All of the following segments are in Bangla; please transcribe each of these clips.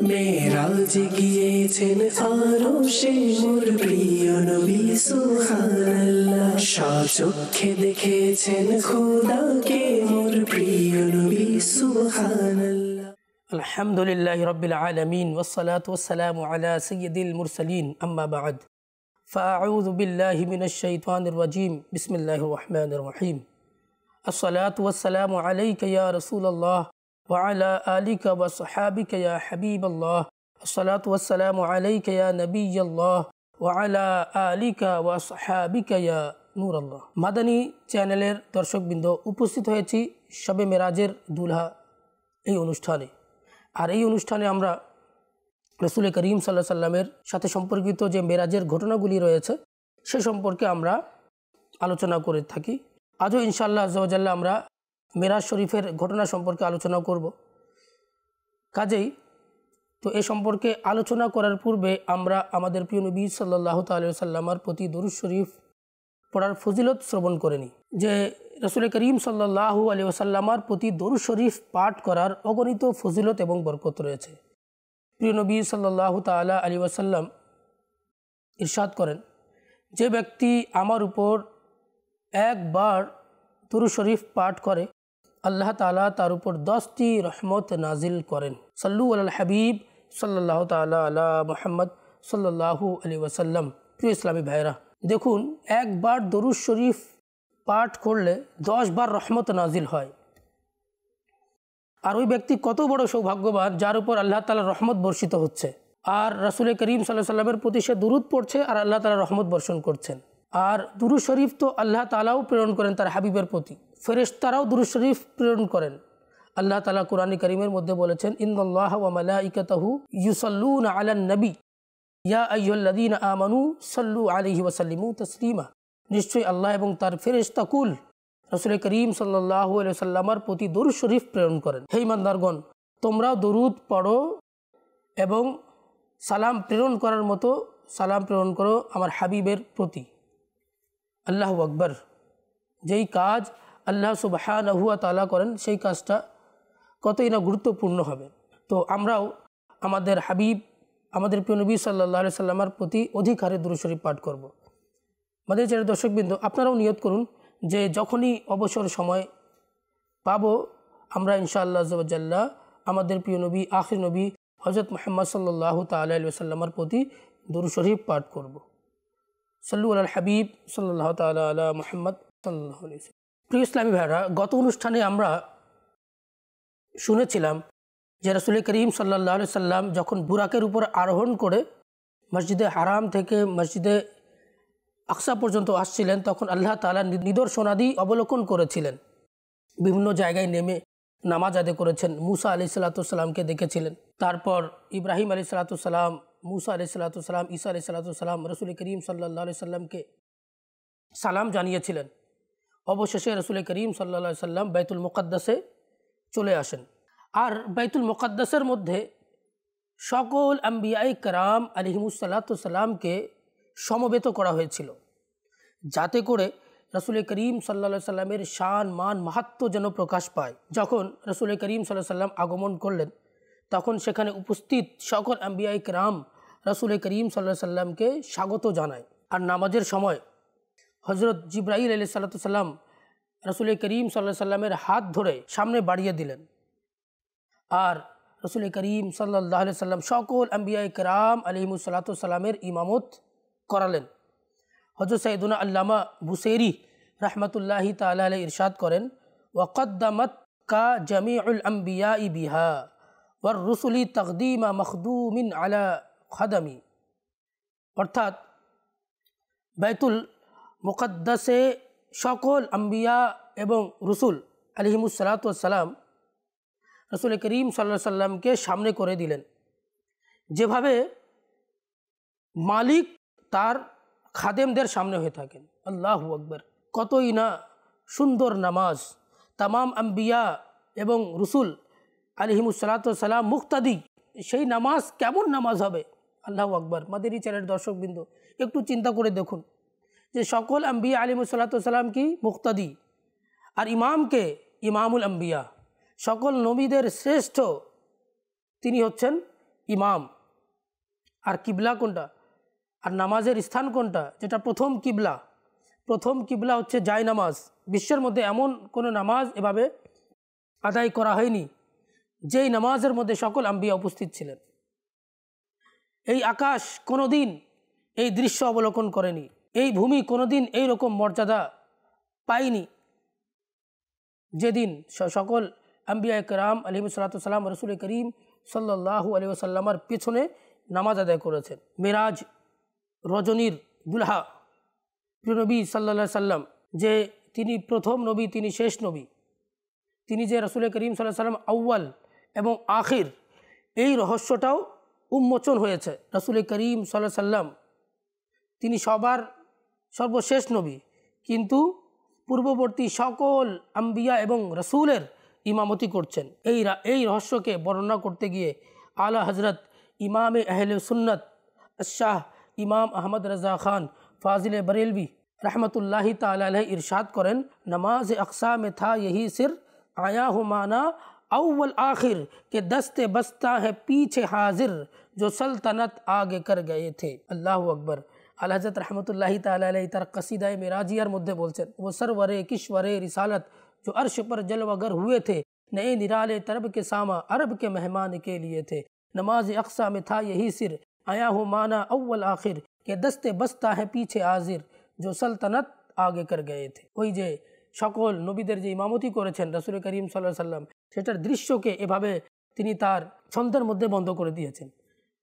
মেরাজে গিয়েছেন আরশে মোর প্রিয় নবী সুবহানাল্লাহ। স্বচক্ষে দেখেছেন খোদাকে মোর প্রিয় নবী সুবহানাল্লাহ। আলহামদুলিল্লাহি রাব্বিল আলামিন ওয়াসসালাতু ওয়াসসালামু আলা সাইয়্যিদিল মুরসালিন আম্মা বা'দ। ফাআউযু বিল্লাহি মিনাশ শাইতানির রাজীম। বিসমিল্লাহির রহমানির রহিম। আসসালাতু ওয়াসসালামু আলাইকা ইয়া রাসূলুল্লাহ ওয়া আলা আলিকা ওয়া সাহাবিকা ইয়া হাবিবাল্লাহ। আসসালাতু ওয়াসসালামু আলাইকা ইয়া নবিয়াল্লাহ ওয়া আলা আলিকা ওয়া সাহাবিকা ইয়া নূরাল্লাহ। মাদানী চ্যানেলের দর্শকবৃন্দ, উপস্থিত হয়েছি শবে মেরাজের দুলহা এই অনুষ্ঠানে। আর এই অনুষ্ঠানে আমরা রাসূল করিম সাল্লাল্লাহু আলাইহি সাল্লামের সাথে সম্পর্কিত যে মেরাজের ঘটনাগুলি রয়েছে সে সম্পর্কে আমরা আলোচনা করে থাকি। আজও ইনশাআল্লাহ আযজা ওয়া জাল্লা আমরা মেরাজ শরীফের ঘটনা সম্পর্কে আলোচনা করব। কাজেই তো এ সম্পর্কে আলোচনা করার পূর্বে আমরা আমাদের প্রিয় নবী সাল্লাল্লাহু তাআলা আলাইহি সাল্লামের প্রতি দরুদ শরীফ পড়ার ফজিলত শ্রবণ করে নিই। যে রাসূল করিম সাল্লাল্লাহু আলাইহি ওয়াসাল্লামের প্রতি দরুদ শরীফ পাঠ করার অগণিত ফজিলত এবং বরকত রয়েছে। প্রিয় নবী সাল্লাল্লাহু তাআলা আলাইহি ওয়াসাল্লাম ইরশাদ করেন, যে ব্যক্তি আমার উপর একবার দরুদ শরীফ পাঠ করে আল্লাহ তাআলা তার উপর 10টি রহমত নাজিল করেন। সাল্লু আলাল হাবিব সাল্লাল্লাহু তাআলা আলা মুহাম্মদ সাল্লাল্লাহু আলাইহি ওয়াসাল্লাম। প্রিয় ইসলামী ভাইরা, দেখুন, একবার দরুদ শরীফ পাঠ করলে 10 বার রহমত নাজিল হয়। আর ওই ব্যক্তি কত বড় সৌভাগ্যবান যার উপর আল্লাহ তাআলার রহমত বর্ষিত হচ্ছে। আর রাসূল করিম সাল্লাল্লাহু আলাইহি ওয়াসাল্লামের প্রতি সে দুরূদ পড়ছে আর আল্লাহ তাআলা রহমত বর্ষণ করছেন। আর দুরূদ শরীফ তো আল্লাহ তাআলাও প্রেরণ করেন তার হাবিবের প্রতি, ফেরেশতারাও দুরূদ শরীফ প্রেরণ করেন। আল্লাহ তাআলা কোরআনে কারীমের মধ্যে বলেছেন, ইন্নাল্লাহা ওয়া মালাইকাতাহু ইউসাল্লুনা আলান নবী ইয়া আইয়ুহাল্লাযীনা আমানু সাল্লু আলাইহি ওয়া সাল্লিমু তাসলিমা। নিশ্চয়ই আল্লাহ এবং তার ফেরেশতা কুল রাসূল করিম সাল্লাল্লাহু আলাইহি ওয়াসাল্লামের প্রতি দরুদ শরীফ প্রেরণ করেন। হে ইমানদারগণ, তোমরাও দরুদ পড়ো এবং সালাম প্রেরণ করার মতো সালাম প্রেরণ করো আমার হাবিবের প্রতি। আল্লাহু আকবার। যেই কাজ আল্লাহ সুবহানাহু ওয়া তাআলা করেন সেই কাজটা কতই না গুরুত্বপূর্ণ হবে। তো আমরাও আমাদের হাবিব, আমাদের প্রিয় নবী সাল্লাল্লাহু আলাইহি সাল্লামের প্রতি অধিক হারে দরুদ শরীফ পাঠ করব। আমাদের চ্যানেলের দর্শকবৃন্দ, আপনারাও নিয়ত করুন যে যখনই অবসর সময় পাবো আমরা ইনশাআল্লাহ আযজা ওয়া জাল্লা আমাদের প্রিয় নবী, আখির নবী হযরত মুহাম্মদ সাল্লাল্লাহু তাআলা আলাইহি ওয়াসাল্লামের প্রতি দরুদ শরীফ পাঠ করব। সাল্লু আলাল হাবিব সাল্লাল্লাহু তাআলা আলা মুহাম্মদ সাল্লাল্লাহু আলাইহি ওয়াসাল্লাম। প্রিয় ইসলামী ভাইরা, গত অনুষ্ঠানে আমরা শুনেছিলাম যে রাসূল করিম সাল্লাল্লাহু আলাইহি সাল্লাম যখন বুরাকের উপর আরোহণ করে মসজিদে হারাম থেকে মসজিদে আকসা পর্যন্ত আসছিলেন তখন আল্লাহ তাআলা নিদর্শনাদি অবলোকন করেছিলেন। বিভিন্ন জায়গায় নেমে নামাজ আদায় করেছেন। মুসা আলাইহিস সালামকে দেখেছিলেন, তারপর ইব্রাহিম আলাইহিস সালাম, মুসা আলাইহিস সালাম, ঈসা আলাইহিস সালাম রাসূল করিম সাল্লাল্লাহু আলাইহি সাল্লামকে সালাম জানিয়েছিলেন। অবশেষে রাসূল করিম সাল্লাল্লাহু আলাইহি সাল্লাম বাইতুল মুকাদ্দাসে চলে আসেন। আর বাইতুল মুকাদ্দাসের মধ্যে সকল আম্বিয়ায়ে কেরাম আলাইহিমুস সালামকে সমবেত করা হয়েছিল, যাতে করে রাসূল করিম সাল্লাল্লাহু আলাইহি সাল্লামের শান, মান, মাহাত্ম্য যেন প্রকাশ পায়। যখন রাসূল করিম সাল্লাল্লাহু আলাইহি সাল্লাম আগমন করলেন তখন সেখানে উপস্থিত সকল আম্বিয়ায়ে কেরাম রাসূল করিম সাল্লাল্লাহু আলাইহি সাল্লামকে স্বাগত জানায়। আর নামাজের সময় হযরত জিবরাইল আলাইহিস সালাম রাসূল করিম সাল্লাল্লাহু আলাইহি সাল্লামের হাত ধরে সামনে বাড়িয়ে দিলেন। আর রাসূল করিম সাল্লাল্লাহু আলাইহি সাল্লাম সকল আম্বিয়ায়ে কেরাম আলাইহিমুস সালামের ইমামত করালেন। হযরত সাইয়্যিদুনা আল্লামা বুসাইরি রাহমাতুল্লাহি তাআলা আলাইহি ইরশাদ করেন, ওয়াকদ্দামাত কা জামিউল আম্বিয়াই বিহা ওয়ার রুসুলি তাকদীমা মখদুমিন আলা খাদামি। অর্থাৎ বাইতুল মুকাদ্দাসে সকল আম্বিয়া এবং রসুল আলাইহিমুস সালাম রাসূল করিম সাল্লাল্লাহু আলাইহি সাল্লামকে সামনে করে দিলেন, যেভাবে মালিক তার খাদেমদের সামনে হয়ে থাকেন। আল্লাহু আকবার। কতই না সুন্দর নামাজ! তামাম আম্বিয়া এবং রসুল আলাইহিমুস সালাম মুক্তাদি, সেই নামাজ কেমন নামাজ হবে! আল্লাহু আকবার। মাদানী চ্যানেলের দর্শকবৃন্দ, একটু চিন্তা করে দেখুন যে সকল আম্বিয়া আলাইহিমুস সালাম কি মুক্তাদি, আর ইমামকে ইমামুল আম্বিয়া, সকল নবীদের শ্রেষ্ঠ তিনি হচ্ছেন ইমাম, আর কিবলা কোনটা, আর নামাজের স্থান কোনটা, যেটা প্রথম কিবলা হচ্ছে জায় নামাজ। বিশ্বের মধ্যে এমন কোনো নামাজ এভাবে আদায় করা হয়নি যেই নামাজের মধ্যে সকল আম্বিয়া উপস্থিত ছিলেন। এই আকাশ কোনোদিন এই দৃশ্য অবলোকন করেনি, এই ভূমি কোনোদিন এই রকম মর্যাদা পায়নি যেদিন সকল আম্বিয়া কেরাম আলাইহিসসালাম রাসূল করিম সাল্লাল্লাহু আলাইহি ওয়াসাল্লামের পেছনে নামাজ আদায় করেছেন। মেরাজ রজনীর দুলহা প্রিয় নবী সাল্লাল্লাহু আলাইহি সাল্লাম, যে তিনি প্রথম নবী, তিনি শেষ নবী, তিনি যে রাসূল করিম সাল্লাল্লাহু আলাইহি সাল্লাম আউয়াল এবং আখির, এই রহস্যটাও উন্মোচন হয়েছে। রাসূল করিম সাল্লাল্লাহু আলাইহি সাল্লাম তিনি সবার সর্বশেষ নবী, কিন্তু পূর্ববর্তী সকল আম্বিয়া এবং রসুলের ইমামতি করছেন। এই রহস্যকে বর্ণনা করতে গিয়ে আলা হজরত ইমাম আহলে সুন্নত শাহ ইমাম আহমদ রাজা খান ফাজিল बरेलवी रहमतुल्लाहि ताला अलैह इरशाद करें, नमाज अक्सा में था यही सिर, आया हूँ माना अव्वल आखिर के दस्ते बस्ता है पीछे हाजिर, जो सल्तनत आगे कर गए थे। अल्लाह अकबर। आला हज़रत रहमतुल्लाहि ताला अलैह तार कसीदा मेराजियार मध्य बोलছেন, वो सरवरे किश्वरे रिसालत जो अर्श पर जलवागर हुए थे, नए निराले तरब के सामा अरब के मेहमान के लिए थे। नमाज अक्सा में था यही सिर, आया हूँ माना अव्वल आखिर के दस्ते बस्ता है पीछे हाजिर, जो सल्तनत आगे कर गए थे। ওই যে সকল নবীদের যে ইমামতি করেছেন রাসূল করিম সাল্লাল্লাহু আলাইহি সাল্লাম, সেটার দৃশ্যকে এভাবে তিনি তার ছন্দের মধ্যে বন্ধ করে দিয়েছেন।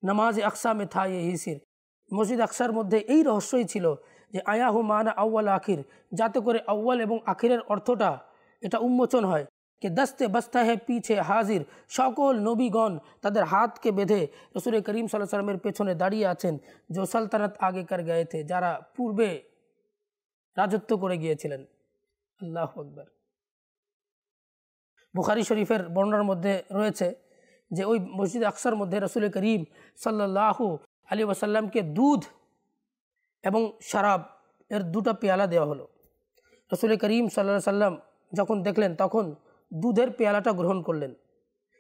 নামাজ আকসা মে থা ইহি সির, মসজিদ আকসার মধ্যে এই রহস্যই ছিল যে আয়াহু মানা আউয়াল আখির, যাতে করে আউয়াল এবং আখিরের অর্থটা এটা উন্মোচন হয়। কে দস্তে বস্তা হে পিছে হাজির, সকল নবীগণ তাদের হাতকে বেঁধে রাসূল করিম সাল্লাল্লাহু আলাইহি সাল্লামের পেছনে দাঁড়িয়ে আছেন। जो सल्तनत आगे कर गए थे, যারা পূর্বে রাজত্ব করে গিয়েছিলেন। আল্লাহু আকবার। বুখারী শরীফের বর্ণনার মধ্যে রয়েছে যে ওই মসজিদ আকসার মধ্যে রাসূল করিম সাল্লাল্লাহু আলাইহি ওয়াসাল্লামকে দুধ এবং শরাব এর দুটো পেয়ালা দেওয়া হলো। রাসূল করিম সাল্লাল্লাহু আলাইহি ওয়াসাল্লাম যখন দেখলেন তখন দুধের পেয়ালাটা গ্রহণ করলেন।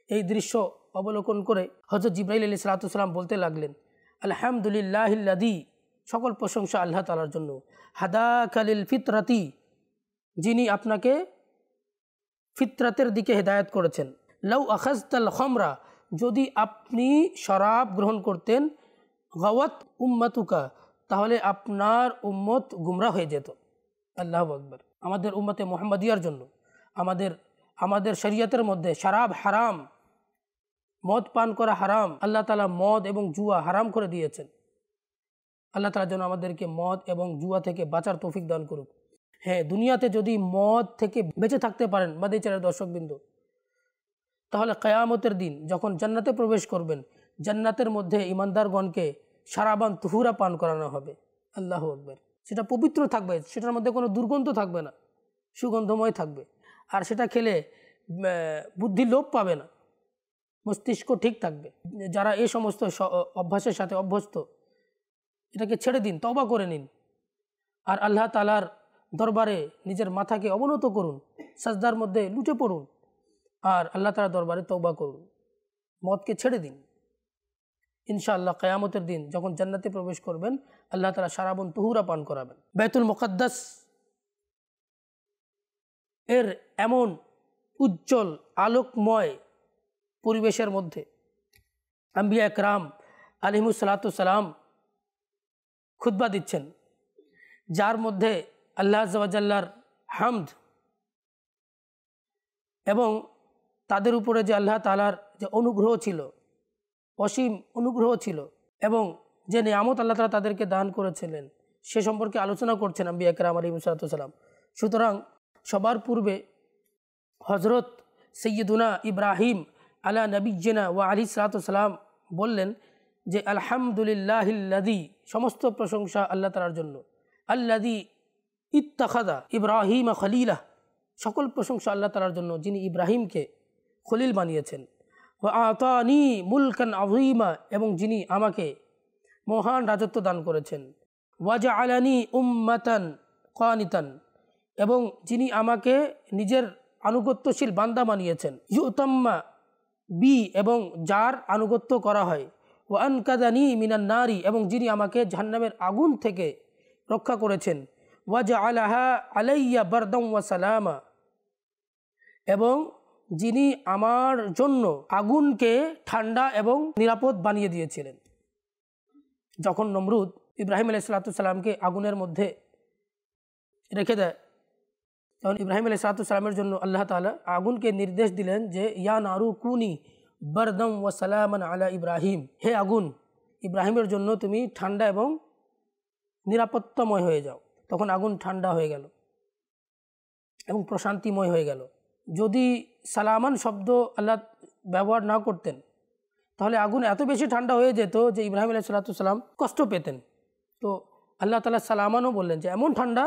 এই দৃশ্য অবলোকন করে হযরত জিবরাইল আলাইহিস সালাম বলতে লাগলেন, আলহামদুলিল্লাহিল্লাযী, সকল প্রশংসা আল্লাহ তাআলার জন্য, হাদাকা লিল ফিতরাতি, যিনি আপনাকে ফিতরাতের দিকে হেদায়েত করেছেন। লাউ আখাযতাল খামরা, যদি আপনি শরাব গ্রহণ করতেন, গাওয়াত উম্মাতুকা, তাহলে আপনার উম্মত গুমরাহ হয়ে যেত। আল্লাহু আকবার। আমাদের উম্মতে মুহাম্মাদিয়ার জন্য আমাদের শরীয়তের মধ্যে শরাব হারাম, মদ পান করা হারাম। আল্লাহ তাআলা মদ এবং জুয়া হারাম করে দিয়েছেন। আল্লাহ তাআলা যেন আমাদেরকে মদ এবং জুয়া থেকে বাঁচার তৌফিক দান করুক। হ্যাঁ, দুনিয়াতে যদি মদ থেকে বেঁচে থাকতে পারেন মাদিচারের দর্শকবৃন্দ, তাহলে কিয়ামতের দিন যখন জান্নাতে প্রবেশ করবেন, জান্নাতের মধ্যে ইমানদারগণকে শারাবান তুহুরা পান করানো হবে। আল্লাহু আকবার। সেটা পবিত্র থাকবে, সেটার মধ্যে কোনো দুর্গন্ধ থাকবে না, সুগন্ধময় থাকবে। আর সেটা খেলে বুদ্ধি লোপ পাবে না, মস্তিষ্ক ঠিক থাকবে। যারা এই সমস্ত অভ্যাসের সাথে অভ্যস্ত, এটাকে ছেড়ে দিন, তওবা করে নিন, আর আল্লাহ তাআলার দরবারে নিজের মাথাকে অবনত করুন, সাজদার মধ্যে লুটে পড়ুন, আর আল্লাহ তাআলার দরবারে তওবা করুন, মদকে ছেড়ে দিন। ইনশাআল্লাহ কিয়ামতের দিন যখন জান্নাতে প্রবেশ করবেন, আল্লাহ তাআলা শারাবুন তুহুরা পান করাবেন। বাইতুল মুকাদ্দাস এর এমন উজ্জ্বল আলোকময় পরিবেশের মধ্যে আম্বিয়া একরাম আলাইহিমুস সালাতু সালাম খুতবা দিচ্ছেন, যার মধ্যে আল্লাহ আযজা ওয়া জাল্লার হামদ এবং তাদের উপরে যে আল্লাহ তাআলার যে অনুগ্রহ ছিল, অসীম অনুগ্রহ ছিল, এবং যে নিয়ামত আল্লাহ তাআলা তাদেরকে দান করেছিলেন, সে সম্পর্কে আলোচনা করছেন আম্বিয়া একরাম আলাইহিমুস সালাতু সালাম। সুতরাং সবার পূর্বে হজরত সৈয়দুনা ইব্রাহিম আলা নবিয়্যিনা ওয়া আলাইহিস সালাতু সালাম বললেন যে আলহামদুলিল্লাহিল্লাযী, সমস্ত প্রশংসা আল্লাহ তাআলার জন্য, আল্লাযী ইত্তাখাযা ইব্রাহিমা খলিলা, সকল প্রশংসা আল্লাহ তাআলার জন্য যিনি ইব্রাহিমকে খলিল বানিয়েছেন। ওয়া আতানি মুলকান আযীমা, এবং যিনি আমাকে মহান রাজত্ব দান করেছেন। ওয়া জাআলানি উম্মাতান কানিতান, এবং যিনি আমাকে নিজের আনুগত্যশীল বান্দা বানিয়েছেন। ইউতাম্মা বি এবং যার আনুগত্য করা হয়, ও আনকাদানি মিনান নারি এবং যিনি আমাকে জাহান্নামের আগুন থেকে রক্ষা করেছেন, ওয়াজআলাহা আলাইয়া বারদাম ওয়া সালামা এবং যিনি আমার জন্য আগুনকে ঠান্ডা এবং নিরাপদ বানিয়ে দিয়েছিলেন। যখন নমরুদ ইব্রাহিম আলাইহিসসালামকে আগুনের মধ্যে রেখে দেয়, তখন ইব্রাহিম আলাইহিসসালামের জন্য আল্লাহ তাআলা আগুনকে নির্দেশ দিলেন যে ইয়া নারু কুনি বারদাম ওয়া সালামান আলা ইব্রাহিম, হে আগুন ইব্রাহিমের জন্য তুমি ঠান্ডা এবং নিরাপত্তাময় হয়ে যাও। তখন আগুন ঠান্ডা হয়ে গেল এবং প্রশান্তিময় হয়ে গেল। যদি সালামান শব্দ আল্লাহ ব্যবহার না করতেন তাহলে আগুন এত বেশি ঠান্ডা হয়ে যেত যে ইব্রাহিম আলাইহিসসালাম কষ্ট পেতেন। তো আল্লাহ তাআলা সালামানও বললেন যে এমন ঠান্ডা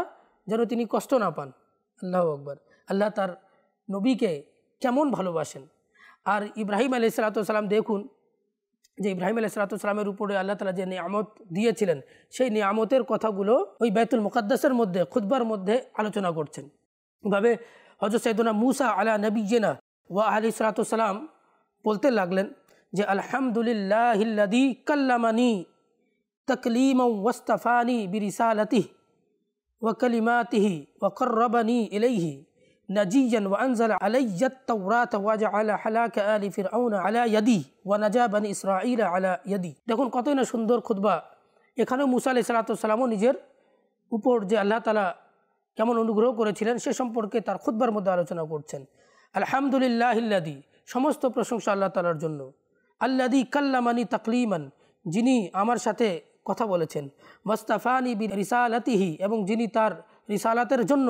যেন তিনি কষ্ট না পান। আল্লাহু আকবার। আল্লাহ তার নবীকে কেমন ভালোবাসেন। আর ইব্রাহিম আলাইহিসসালাম দেখুন যে ইব্রাহিম আলাইহিসসালামের উপরে আল্লাহ তাআলা যে নিয়ামত দিয়েছিলেন সেই নিয়ামতের কথাগুলো ওই বাইতুল মুকাদ্দাসের মধ্যে খুতবার মধ্যে আলোচনা করছেন। এভাবে হযরত সাইয়েদুনা মুসা আলা নবিয়িনা ওয়া আলাইহিস সালাতু সালাম বলতে লাগলেন যে আলহামদুলিল্লাহিল্লাযী কাল্লামানি তাকলিমান ওয়াস্তাফানি বিরিসালাতিহি ওয়া কালিমাতিহি ওয়া কাররাবানি ইলাইহি নাজিয়ান ওয়া আনজালা আলাইয়াত তাওরাত ওয়া জাআলা হালাকা আলি ফিরআউন আলা ইয়াদি ওয়া নাজা বনি ইসরাঈল আলা ইয়াদি। দেখুন কতই না সুন্দর খুতবা। এখানেও মুসা আলাইহিস সালাতু সালামও নিজের উপর যে আল্লাহ তাআলা কেমন অনুগ্রহ করেছিলেন সে সম্পর্কে তার খুতবার মধ্যে আলোচনা করছেন। আলহামদুলিল্লাহিল্লাযী, সমস্ত প্রশংসা আল্লাহ তাআলার জন্য, আল্লাযী কাল্লামানি তাকলিমান, যিনি আমার সাথে কথা বলেছেন, মুস্তাফানি বি রিসালাতিহি, এবং যিনি তার রিসালাতের জন্য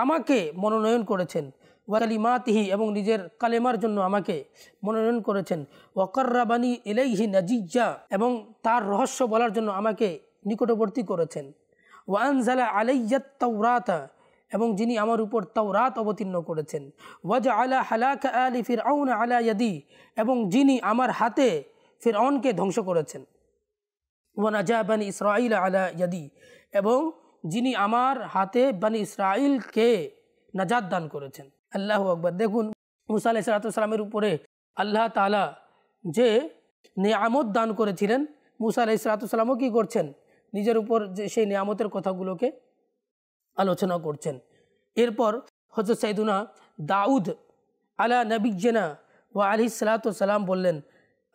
আমাকে মনোনয়ন করেছেন, ওয়া কালিমাতিহি, এবং নিজের কালেমার জন্য আমাকে মনোনয়ন করেছেন, ওয়া কাররাবানি ইলাইহি নাজিয়্যা, এবং তার রহস্য বলার জন্য আমাকে নিকটবর্তী করেছেন, ওয়া আনজালা আলাইয়াত তাওরাতা, এবং যিনি আমার উপর তাওরাত অবতীর্ণ করেছেন, ওয়া জাআলা হালাকা আলি ফিরআউন আলা ইয়াদি, এবং যিনি আমার হাতে ফিরআউনকে ধ্বংস করেছেন, ওয়া নাজা বনি ইসরাঈল আলা ইয়াদি, এবং যিনি আমার হাতে বনি ইসরাঈলকে নাজাত দান করেছেন। আল্লাহু আকবার। দেখুন মুসা আলাইহিস সালামের উপরে আল্লাহ তাআলা যে নিয়ামত দান করেছিলেন, মুসা আলাইহিস সালামও কী করছেন, নিজের উপর যে সেই নিয়ামতের কথাগুলোকে আলোচনা করছেন। এরপর হযরত সাইয়েদুনা দাউদ আলা নবিয়িনা ওয়া আলাইহিস সালাতু সালাম বললেন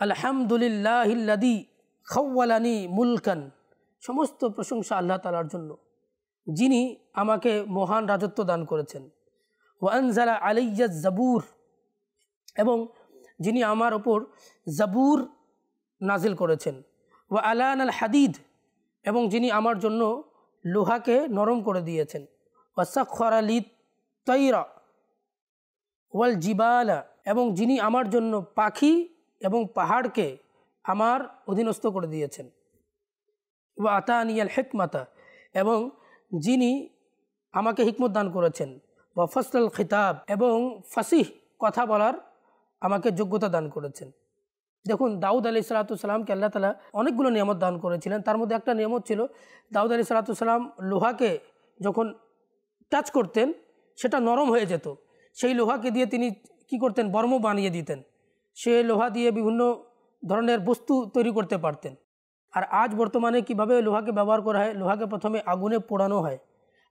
আলহামদুলিল্লাহিল্লাযী খাওয়ালানি মুলকান, সমস্ত প্রশংসা আল্লাহ তাআলার জন্য যিনি আমাকে মহান রাজত্ব দান করেছেন, ওয়া আনজালা আলাইয়া জাবুর, এবং যিনি আমার ওপর জাবুর নাজিল করেছেন, ওয়া আলানাল হাদিদ, এবং যিনি আমার জন্য লোহাকে নরম করে দিয়েছেন, ওয়া সাখখারা লি তাইরা ওয়াল জিবালা, এবং যিনি আমার জন্য পাখি এবং পাহাড়কে আমার অধীনস্থ করে দিয়েছেন, ওয়া আতানিয়াল হিকমাতা, এবং যিনি আমাকে হিকমত দান করেছেন, ওয়া ফাসলাল খিতাব, এবং ফাসিহ কথা বলার আমাকে যোগ্যতা দান করেছেন। দেখুন দাউদ আলাইহিস সালামকে আল্লাহ তাআলা অনেকগুলো নিয়ামত দান করেছিলেন। তার মধ্যে একটা নিয়ামত ছিল দাউদ আলাইহিস সালাম লোহাকে যখন টাচ করতেন সেটা নরম হয়ে যেত। সেই লোহাকে দিয়ে তিনি কি করতেন, বর্ম বানিয়ে দিতেন। সে লোহা দিয়ে বিভিন্ন ধরনের বস্তু তৈরি করতে পারতেন। আর আজ বর্তমানে কিভাবে লোহাকে ব্যবহার করা হয়, লোহাকে প্রথমে আগুনে পোড়ানো হয়,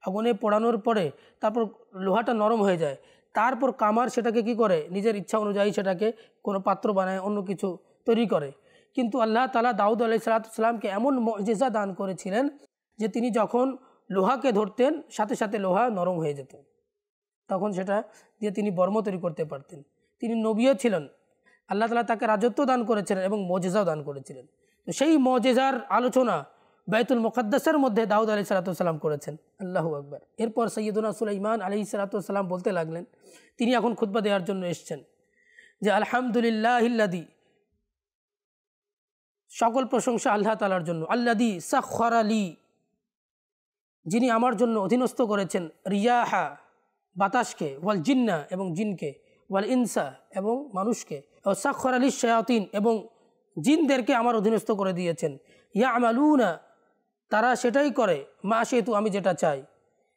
আগুনে পোড়ানোর পরে তারপর লোহাটা নরম হয়ে যায়, তারপর কামার সেটাকে কি করে নিজের ইচ্ছা অনুযায়ী সেটাকে কোনো পাত্র বানায়, অন্য কিছু তৈরি করে। কিন্তু আল্লাহ তাআলা দাউদ আলাইহিস সালামকে এমন মুজিজা দান করেছিলেন যে তিনি যখন লোহাকে ধরতেন সাথে সাথে লোহা নরম হয়ে যেত, তখন সেটা দিয়ে তিনি বর্ম তৈরি করতে পারতেন। তিনি নবীও ছিলেন, আল্লাহ তাআলা তাকে রাজত্ব দান করেছিলেন এবং মুজিজাও দান করেছিলেন। তো সেই মুজিজার আলোচনা বাইতুল মুকাদ্দাসের মধ্যে দাউদ আলাইহিস সালাম করেছেন। আল্লাহু আকবার। এরপর সাইয়েদুনা সুলাইমান আলাইহিস সালাম বলতে লাগলেন, তিনি এখন খুতবা দেওয়ার জন্য এসেছেন, যে আলহামদুলিল্লাহিল্লাযী, সকল প্রশংসা আল্লাহ তাআলার জন্য, আল্লাযী সাখখারা লি, যিনি আমার জন্য অধীনস্থ করেছেন, রিয়াহা বাতাসকে, ওয়াল জিন্না এবং জিনকে, ওয়াল ইনসা এবং মানুষকে, ও সাখখারা লিশ শায়াতিন এবং জিনদেরকে আমার অধীনস্থ করে দিয়েছেন, ইয়ামালুনা তারা সেটাই করে, মা শিতু আমি যেটা চাই,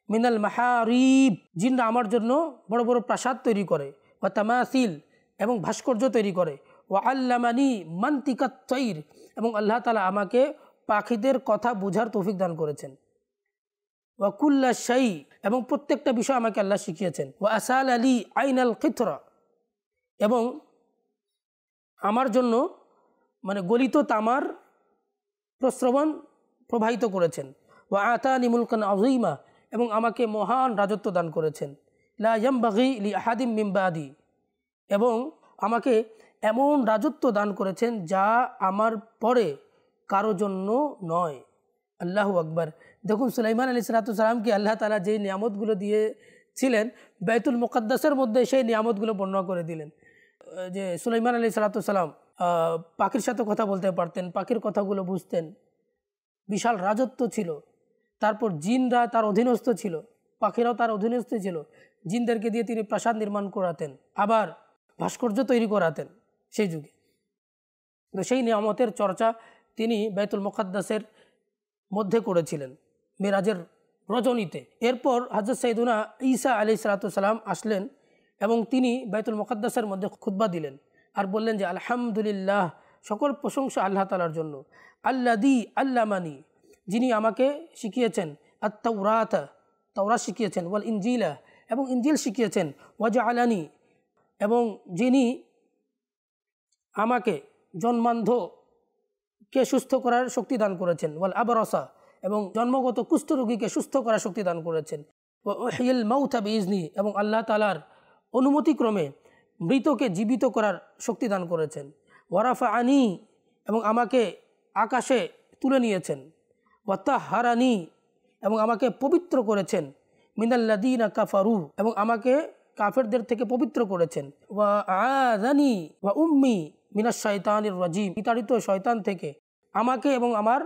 মিনাল মাহারিব জিনরা আমার জন্য বড় বড় প্রাসাদ তৈরি করে, ওয়া তামাসিল এবং ভাস্কর্য তৈরি করে। ওয়া আল্লামানি মান্তিকাত তৈর, এবং আল্লাহ তাআলা আমাকে পাখিদের কথা বোঝার তৌফিক দান করেছেন। ওয়া কুল্লা শাই, এবং প্রত্যেকটা বিষয় আমাকে আল্লাহ শিখিয়েছেন। ওয়া আসাল আলী আইনাল কিতরা, এবং আমার জন্য গলিত তামার প্রস্রবণ প্রবাহিত করেছেন। ওয়া আতানি মুলকান আযীমা, এবং আমাকে মহান রাজত্ব দান করেছেন। লা ইয়ামবাগি লি আহাদিম মিন বাদি, এবং আমাকে এমন রাজত্ব দান করেছেন যা আমার পরে কারো জন্য নয়। আল্লাহু আকবার। দেখুন, সুলাইমান আলাইহিস সালামকে আল্লাহ তাআলা যে নিয়ামতগুলো দিয়েছিলেন, বাইতুল মুকাদ্দাসের মধ্যে সেই নিয়ামতগুলো বর্ণনা করে দিলেন। যে সুলাইমান আলাইহিস সালাম পাখির সাথে কথা বলতে পারতেন, পাখির কথাগুলো বুঝতেন, বিশাল রাজত্ব ছিল। তারপর জিনরা তার অধীনস্থ ছিল, পাখিরাও তার অধীনস্থ ছিল। জিনদেরকে দিয়ে তিনি প্রাসাদ নির্মাণ করাতেন, আবার ভাস্কর্য তৈরি করাতেন সেই যুগে। তো সেই নিয়ামতের চর্চা তিনি বাইতুল মুকাদ্দাসের মধ্যে করেছিলেন মেরাজের রজনীতে। এরপর হযরত সাইয়্যিদুনা ঈসা আলাইহিস সালাম আসলেন এবং তিনি বাইতুল মুকাদ্দাসের মধ্যে খুতবা দিলেন আর বললেন যে আলহামদুলিল্লাহ, সকল প্রশংসা আল্লাহ তাআলার জন্য, আল্লাযী আল্লামানি, যিনি আমাকে শিখিয়েছেন, আত-তাওরাত, তাওরাত শিখিয়েছেন, ওয়াল ইনজিলা, এবং ইনজিল শিখিয়েছেন, ওয়াজআলানি, এবং যিনি আমাকে জন্মান্ধকে সুস্থ করার শক্তি দান করেছেন, ওয়াল আবরাসা, এবং জন্মগত কুষ্ঠরোগীকে সুস্থ করার শক্তি দান করেছেন, ওয়া উহয়িল মাউতা বিইজনি, এবং আল্লাহ তাআলার অনুমতিক্রমে মৃতকে জীবিত করার শক্তি দান করেছেন, ওয়ারাফাআনি, এবং আমাকে আকাশে তুলে নিয়েছেন, ওয়া তাহহারানি, এবং আমাকে পবিত্র করেছেন, মিনাল্লাযীনা কাফারু, এবং আমাকে কাফেরদের থেকে পবিত্র করেছেন, ওয়া আযানি ওয়া উম্মি মিনাশ শাইতানির রাজিম, বিতাড়িত শয়তান থেকে আমাকে এবং আমার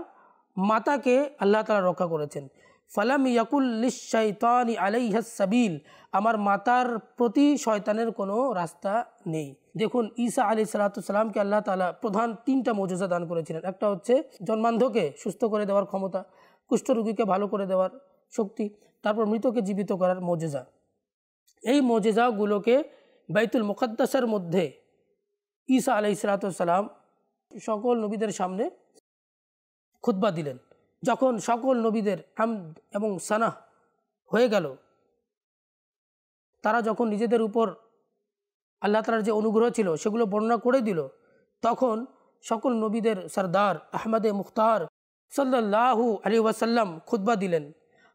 মাতাকে আল্লাহ তাআলা রক্ষা করেছেন। ফালাম ইয়াকুল লিশ-শাইতানি আলাইহাস সাবিল, আমার মাতার প্রতি শয়তানের কোনো রাস্তা নেই। দেখুন, ঈসা আলাইহিস সালামকে আল্লাহ তাআলা প্রধান 3টা মুজিজা দান করেছিলেন। একটা হচ্ছে জন্মান্ধকে সুস্থ করে দেওয়ার ক্ষমতা, কুষ্ঠরোগীকে ভালো করে দেওয়ার শক্তি, তারপর মৃতকে জীবিত করার মুজিজা। এই মুজিজাগুলোকে বাইতুল মুকাদ্দাসের মধ্যে ঈসা আলাইহিস সালাম সকল নবীদের সামনে খুতবা দিলেন। যখন সকল নবীদের হামদ এবং সানাহ হয়ে গেল, তারা যখন নিজেদের উপর আল্লাহ তাআলার যে অনুগ্রহ ছিল সেগুলো বর্ণনা করে দিল, তখন সকল নবীদের সরদার আহমদে মুখতার সাল্লাল্লাহু আলাইহি ওয়াসাল্লাম খুতবা দিলেন।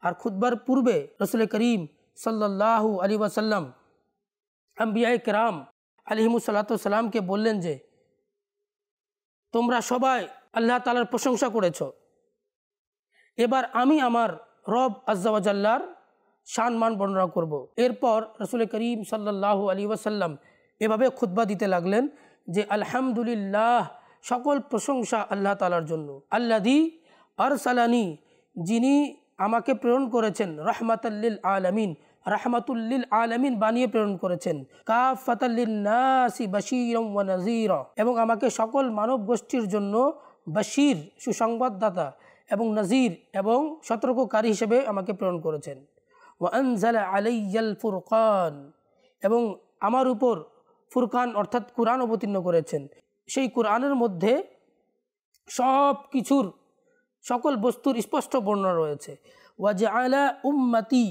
আর খুতবার পূর্বে রাসূল করিম সাল্লাল্লাহু আলাইহি ওয়াসাল্লাম আম্বিয়ায়ে কেরাম আলাইহিমুস সালাতু সালামকে বললেন যে তোমরা সবাই আল্লাহ তাআলার প্রশংসা করেছো, এবার আমি আমার রব আজ্জা ওয়া জাল্লার শান-মান বর্ণনা করব। এরপর রাসূল করিম সাল্লাল্লাহু আলাইহি ওয়াসাল্লাম এভাবে খুতবা দিতে লাগলেন যে আলহামদুলিল্লাহ, সকল প্রশংসা আল্লাহ তাআলার জন্য, আল্লাযী আরসালানি, যিনি আমাকে প্রেরণ করেছেন, রাহমাতাল লিল আলামিন, রাহমাতুল লিল আলামিন বানিয়ে প্রেরণ করেছেন, কাফাতাল লিন-নাসি বাশীরাম ওয়া নাযীরা, এবং আমাকে সকল মানব গোষ্ঠীর জন্য বাশীর সুসংবাদদাতা এবং নাযীর এবং সতর্ককারী হিসেবে আমাকে প্রেরণ করেছেন। ওয়া আনজালা আলাইয়াল ফুরকান, এবং আমার উপর ফুরকান অর্থাৎ কুরআন অবতীর্ণ করেছেন। সেই কুরআনের মধ্যে সব কিছুর, সকল বস্তুর স্পষ্ট বর্ণনা রয়েছে। ওয়া জাআলা উম্মতি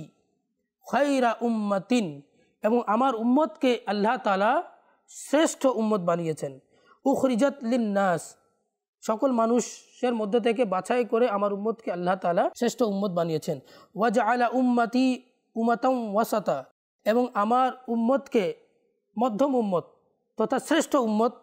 খায়রা উম্মাতিন, এবং আমার উম্মতকে আল্লাহ তাআলা শ্রেষ্ঠ উম্মত বানিয়েছেন। উখরিজাত লিন-নাস, সকল মানুষের মধ্যে থেকে বাছাই করে আমার উম্মতকে আল্লাহ তাআলা শ্রেষ্ঠ উম্মত বানিয়েছেন। ওয়া জাআলা উম্মতি উম্মাতাম ওয়াসাতা, এবং আমার উম্মতকে মধ্যম উম্মত তথা শ্রেষ্ঠ উম্মত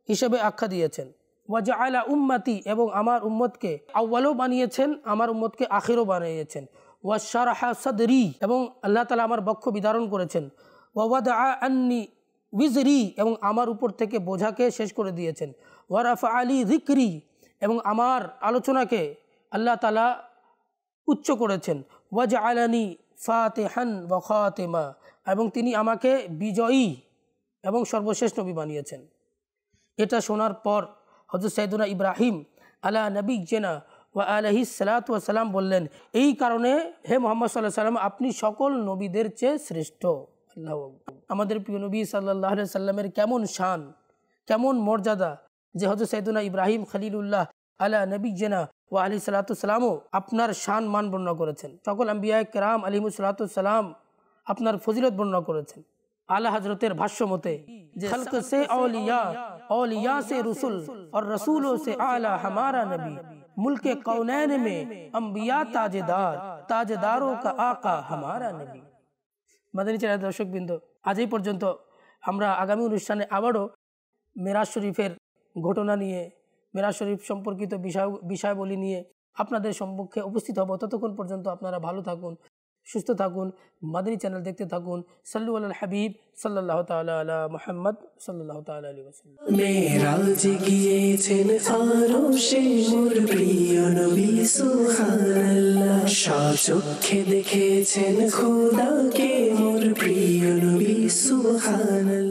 হিসেবে আখ্যা দিয়েছেন। ওয়া জাআলা উম্মতি, এবং আমার উম্মতকে আউয়ালও বানিয়েছেন, আমার উম্মতকে আখিরও বানিয়েছেন। ওয়া শারাহা সাদরি, এবং আল্লাহ তাআলা আমার বক্ষ বিদারণ করেছেন। ওয়া ওয়াদাআ আন্নি উইজরি, এবং আমার উপর থেকে বোঝাকে শেষ করে দিয়েছেন। ওয়া রাফাআলি যিকরি, এবং আমার আলোচনাকে আল্লাহ তাআলা উচ্চ করেছেন। ওয়া জাআলানি ফাতিহান ওয়া খাতিমা, এবং তিনি আমাকে বিজয়ী এবং সর্বশেষ নবী বানিয়েছেন। এটা শোনার পর হযরত সাইয়্যিদুনা ইব্রাহিম আলা নবিয়্যিনা ওয়া আলাইহিস সালাতু ওয়া সালাম বললেন, এই কারণে হে মুহাম্মদ সাল্লাল্লাহু আলাইহি ওয়াসাল্লাম, আপনি সকল নবীদের চেয়ে শ্রেষ্ঠ। আল্লাহু আকবার। আমাদের প্রিয় নবী সাল্লাল্লাহু আলাইহি সাল্লামের কেমন শান, কেমন মর্যাদা যে হযরত সাইয়েদুনা ইব্রাহিম খলিলুল্লাহ আলা নবিয়্যিনা ওয়া আলাইহিস সালাতু সালামও আপনার শান মান বর্ণনা করেছেন। সকল আম্বিয়ায়ে কেরাম আলাইহিমুস সালাতু সালাম আপনার ফজিলত বর্ণনা করেছেন। আলা হযরতের ভাষ্য মতে যে খলক সে औलिया, औलिया से रसूल और रसूलों से आला हमारा नबी, मुल्क कौनैन में अंबिया ताजदार, ताजदारों का आका हमारा नबी। মাদানী চ্যানেল দর্শকবৃন্দ, আজ এই পর্যন্ত। আমরা আগামী অনুষ্ঠানে আবারও মেরাজ শরীফের ঘটনা নিয়ে, মেরাজ শরীফ সম্পর্কিত বিষয়াবলী নিয়ে আপনাদের সম্মুখে উপস্থিত হব। ততক্ষণ পর্যন্ত আপনারা ভালো থাকুন, সুস্থ থাকুন, মাদানী চ্যানেল দেখতে থাকুন। সাল্লু আলাল হাবিব সাল্লাল্লাহু তাআলা আলা মুহাম্মদ সাল্লাল্লাহু তাআলা আলাইহি ওয়াসাল্লাম। মেরাজ গিয়েছেন আরশে মোর প্রিয় নবী সুবহানাল্লাহ, স্বচক্ষে দেখেছেন খোদাকে মোর প্রিয় নবী সুবহানাল্লাহ।